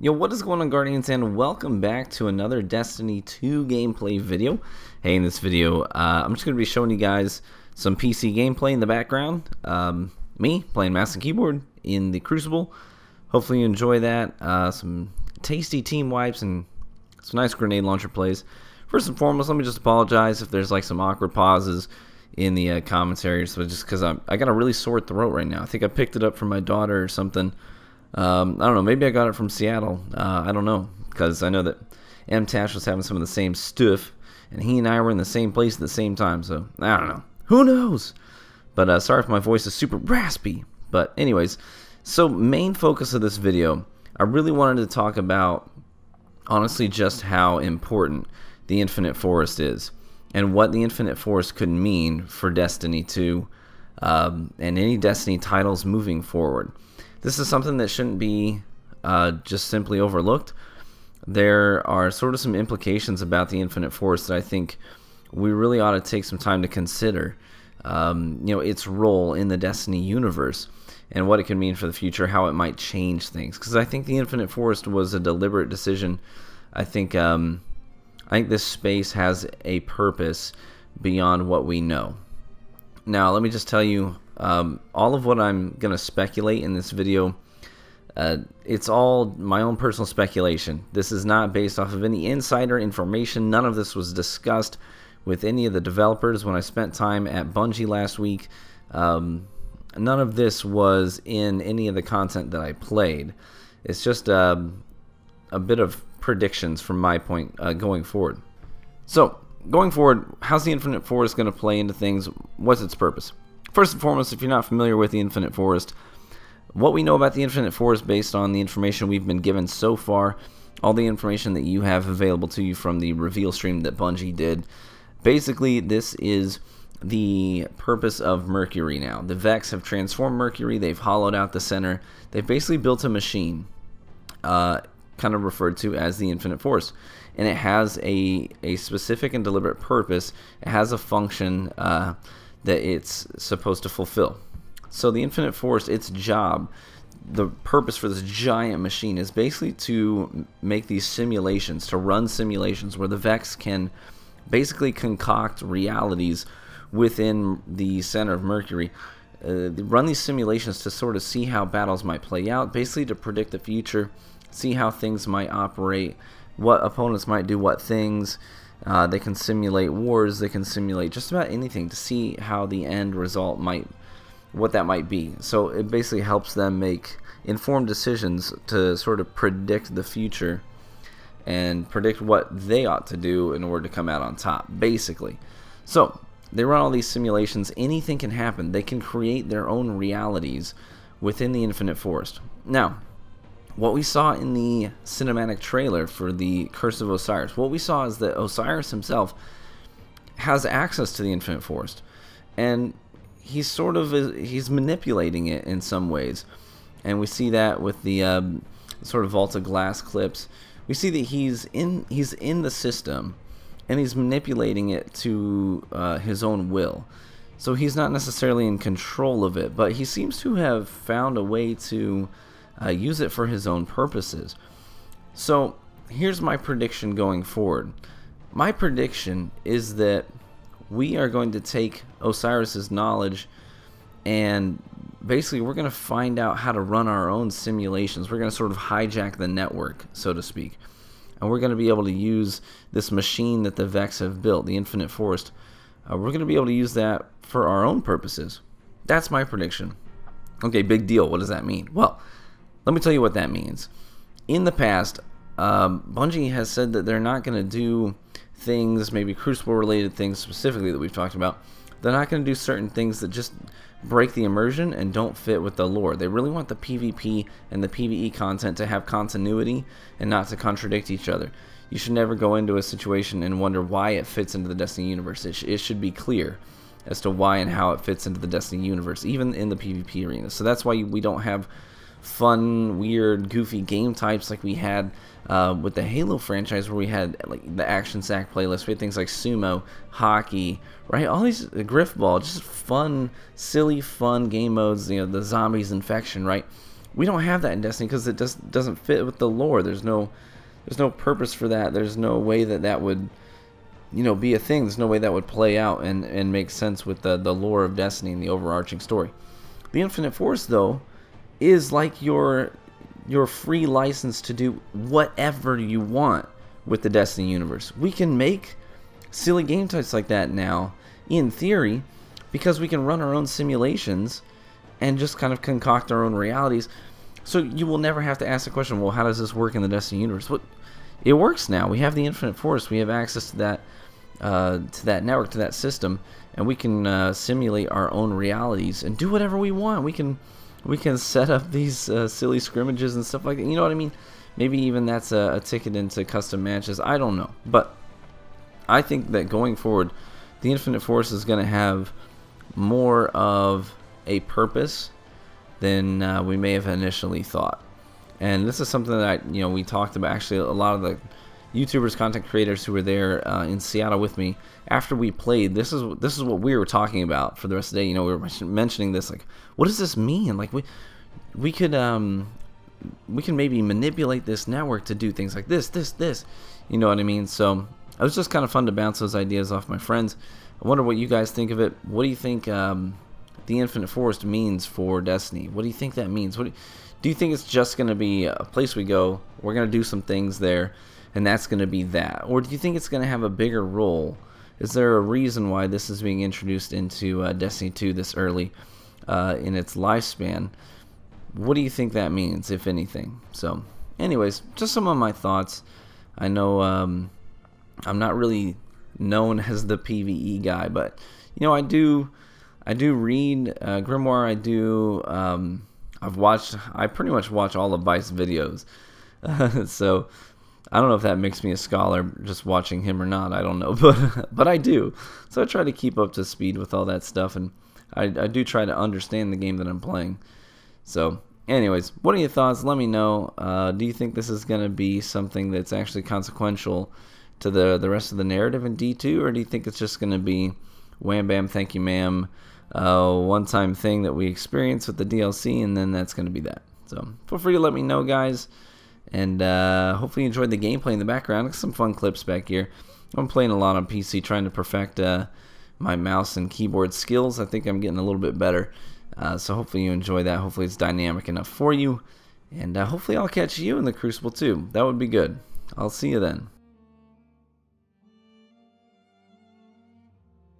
Yo, what is going on, Guardians, and welcome back to another Destiny 2 gameplay video. Hey, in this video, I'm just going to be showing you guys some PC gameplay in the background. Me playing mouse and keyboard in the Crucible. Hopefully you enjoy that. Some tasty team wipes and some nice grenade launcher plays. First and foremost, let me just apologize if there's like some awkward pauses in the commentary, so just because I got a really sore throat right now. I think I picked it up from my daughter or something. I don't know, maybe I got it from Seattle. I don't know, because I know that M. Tash was having some of the same stuff, and he and I were in the same place at the same time, so I don't know. Who knows? But sorry if my voice is super raspy. But anyways, so main focus of this video, I really wanted to talk about, honestly, just how important the Infinite Forest is, and what the Infinite Forest could mean for Destiny 2, and any Destiny titles moving forward. This is something that shouldn't be just simply overlooked. There are sort of some implications about the Infinite Forest that I think we really ought to take some time to consider. Its role in the Destiny universe and what it can mean for the future, how it might change things. Because I think the Infinite Forest was a deliberate decision. I think this space has a purpose beyond what we know. Now, let me just tell you, all of what I'm going to speculate in this video, it's all my own personal speculation. This is not based off of any insider information. None of this was discussed with any of the developers when I spent time at Bungie last week. None of this was in any of the content that I played. It's just a bit of predictions from my point going forward. So, going forward, how's the Infinite Forest going to play into things? What's its purpose? First and foremost, if you're not familiar with the Infinite Forest, what we know about the Infinite Forest based on the information we've been given so far, all the information that you have available to you from the reveal stream that Bungie did, basically this is the purpose of Mercury now. The Vex have transformed Mercury, they've hollowed out the center, they've basically built a machine, kind of referred to as the Infinite Forest. And it has a specific and deliberate purpose. It has a function that it's supposed to fulfill. So the Infinite Forest, its job, the purpose for this giant machine is basically to make these simulations, to run simulations where the Vex can basically concoct realities within the center of Mercury. Run these simulations to sort of see how battles might play out, basically to predict the future, see how things might operate, what opponents might do what things. They can simulate wars, they can simulate just about anything to see how the end result what that might be. So it basically helps them make informed decisions to sort of predict the future and predict what they ought to do in order to come out on top, basically. So they run all these simulations, anything can happen. They can create their own realities within the Infinite Forest. Now, what we saw in the cinematic trailer for the Curse of Osiris, what we saw is that Osiris himself has access to the Infinite Forest, and he's manipulating it in some ways, and we see that with the sort of Vault of Glass clips. We see that he's in the system, and he's manipulating it to his own will. So he's not necessarily in control of it, but he seems to have found a way to use it for his own purposes. So here's my prediction going forward. My prediction is that we are going to take Osiris's knowledge and basically we're going to find out how to run our own simulations. We're going to sort of hijack the network, so to speak. And we're going to be able to use this machine that the Vex have built, the Infinite Forest. We're going to be able to use that for our own purposes. That's my prediction. Okay, big deal. What does that mean? Well, let me tell you what that means. In the past, Bungie has said that they're not going to do things, maybe Crucible-related things specifically that we've talked about. They're not going to do certain things that just break the immersion and don't fit with the lore. They really want the PvP and the PvE content to have continuity and not to contradict each other. You should never go into a situation and wonder why it fits into the Destiny universe. It should be clear as to why and how it fits into the Destiny universe, even in the PvP arena. So that's why we don't have fun, weird, goofy game types like we had with the Halo franchise, where we had like the Action Sack playlist. We had things like sumo, hockey, right? All these griff ball, just fun, silly, fun game modes. You know, the zombies infection, right? We don't have that in Destiny because it just doesn't fit with the lore. There's no purpose for that. There's no way that would, you know, be a thing. There's no way that would play out and make sense with the lore of Destiny and the overarching story. The Infinite Force, though, is like your free license to do whatever you want with the Destiny universe. We can make silly game types like that now, in theory, because we can run our own simulations and just kind of concoct our own realities. So you will never have to ask the question, well, how does this work in the Destiny universe? Well, it works now. We have the Infinite Force. We have access to that network, to that system, and we can simulate our own realities and do whatever we want. We can set up these silly scrimmages and stuff like that. You know what I mean? Maybe even that's a ticket into custom matches. I don't know. But I think that going forward, the Infinite Force is going to have more of a purpose than we may have initially thought. And this is something that we talked about. Actually, a lot of the YouTubers, content creators who were there in Seattle with me after we played, this is what we were talking about for the rest of the day. We were mentioning this, like, what does this mean? Like, we can maybe manipulate this network to do things like this. You know what I mean? So it was just kind of fun to bounce those ideas off my friends. I wonder what you guys think of it. What do you think the Infinite Forest means for Destiny? What do you think that means? Do you think it's just going to be a place we go, we're going to do some things there, and that's going to be that? Or do you think it's going to have a bigger role? Is there a reason why this is being introduced into Destiny 2 this early in its lifespan? What do you think that means, if anything? So, anyways, just some of my thoughts. I know I'm not really known as the PvE guy, but I do read Grimoire. I pretty much watch all of Vice videos. So I don't know if that makes me a scholar just watching him or not. I don't know, but I do. So I try to keep up to speed with all that stuff, and I do try to understand the game that I'm playing. So anyways, what are your thoughts? Let me know. Do you think this is going to be something that's actually consequential to the rest of the narrative in D2, or do you think it's just going to be wham bam, thank you ma'am, one-time thing that we experience with the DLC, and then that's going to be that? So feel free to let me know, guys, and hopefully you enjoyed the gameplay in the background. Some fun clips back here. I'm playing a lot on PC, trying to perfect my mouse and keyboard skills. I think I'm getting a little bit better, so hopefully you enjoy that. Hopefully it's dynamic enough for you, and hopefully I'll catch you in the Crucible too. That would be good. I'll see you then.